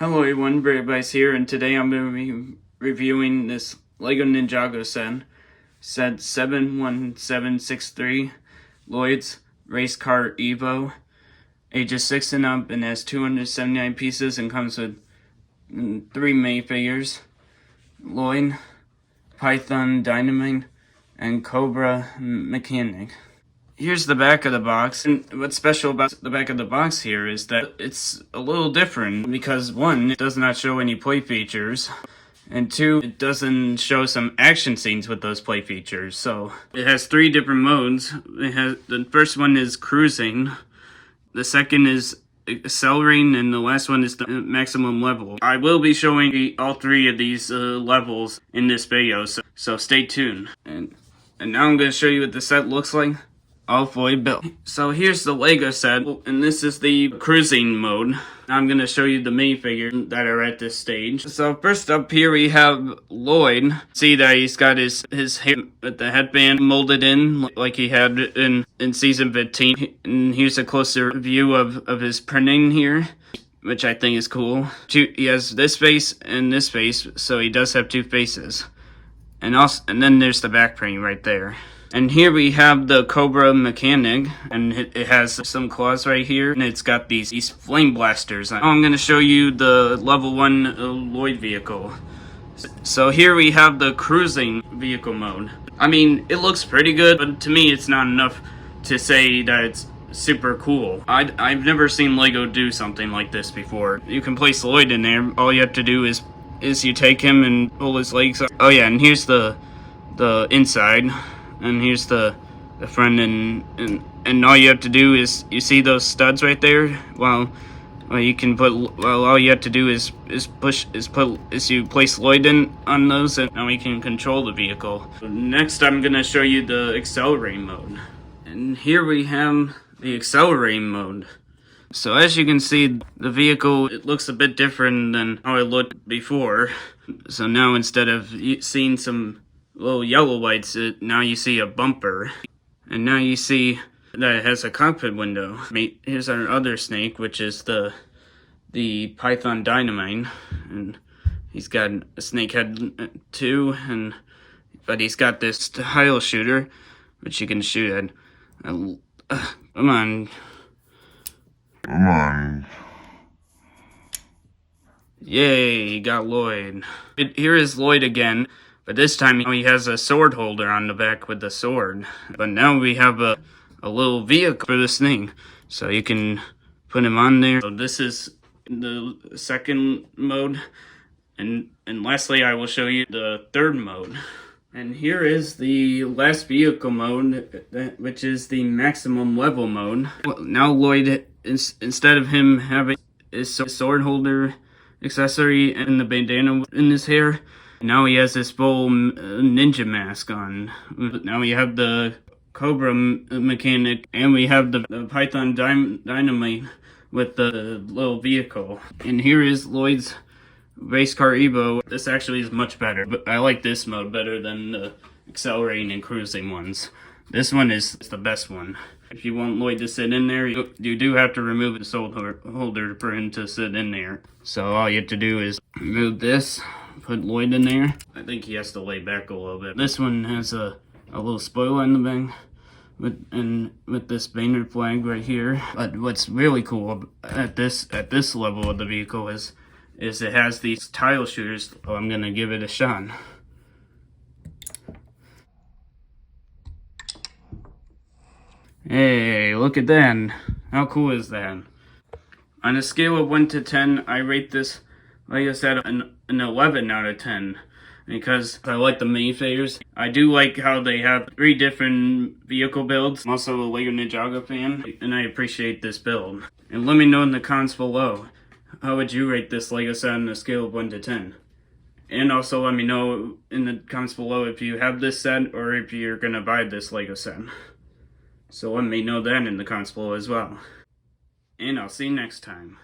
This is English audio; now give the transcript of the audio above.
Hello everyone, Brave here, and today I'm going to be reviewing this LEGO Ninjago set 71763, Lloyd's Race Car EVO, ages 6 and up, and has 279 pieces and comes with 3 minifigures, Lloyd, Python, Dynamite, and Cobra Mechanic. Here's the back of the box, and what's special about the back of the box here is that it's a little different because 1, it does not show any play features, and 2, it doesn't show some action scenes with those play features. So it has 3 different modes. The first one is cruising, the second is accelerating, and the last one is the maximum level. I will be showing all 3 of these levels in this video, so stay tuned. And now I'm going to show you what the set looks like. All fully built. So here's the LEGO set, and this is the cruising mode. Now I'm going to show you the minifigures that are at this stage. So first up here we have Lloyd. See that he's got his hair with the headband molded in like he had in season 15. And here's a closer view of his printing here, which I think is cool. He has this face and this face, so he does have 2 faces. And then there's the back printing right there. And here we have the Cobra Mechanic, and it has some claws right here, and it's got these flame blasters. Now I'm going to show you the level 1 Lloyd vehicle. So here we have the cruising vehicle mode. I mean, it looks pretty good, but to me it's not enough to say that it's super cool. I've never seen LEGO do something like this before. You can place Lloyd in there. All you have to do is you take him and pull his legs up. Oh yeah, and here's the inside. And here's the front, and all you have to do is, you see those studs right there? Well, you can put, all you have to do is you place Lloyd in on those, and now we can control the vehicle. Next, I'm gonna show you the accelerating mode. And here we have the accelerating mode. So as you can see, the vehicle, it looks a bit different than how it looked before. So now instead of seeing some little yellow lights, now you see a bumper, and now you see that it has a cockpit window. Here's our other snake, which is the Python Dynamite, and he's got a snake head too, but he's got this tile shooter, which you can shoot at. Come on. Yay, you got Lloyd. Here is Lloyd again. But this time he has a sword holder on the back with the sword. But now we have a little vehicle for this thing. So you can put him on there. So this is the second mode. And lastly, I will show you the third mode. And here is the last vehicle mode, which is the maximum level mode. Now Lloyd, instead of him having his sword holder accessory and the bandana in his hair, now he has this full ninja mask on. Now we have the Cobra Mechanic, and we have the Python Dynamite with the little vehicle. And here is Lloyd's Race Car EVO. This actually is much better, but I like this mode better than the accelerating and cruising ones. This one is the best one. If you want Lloyd to sit in there, you do have to remove the sword holder for him to sit in there. So all you have to do is remove this, put Lloyd in there. I think he has to lay back a little bit. This one has a little spoiler in the back with this banner flag right here. But what's really cool at this level of the vehicle is it has these tile shooters. Oh, I'm gonna give it a shot. Hey, look at that. How cool is that? On a scale of 1 to 10, I rate this, like I said, an 11 out of 10. Because I like the minifigures. I do like how they have 3 different vehicle builds. I'm also a LEGO Ninjago fan, and I appreciate this build. And let me know in the comments below, how would you rate this LEGO set on a scale of 1 to 10? And also let me know in the comments below if you have this set or if you're gonna buy this LEGO set. So let me know that in the comments below as well. And I'll see you next time.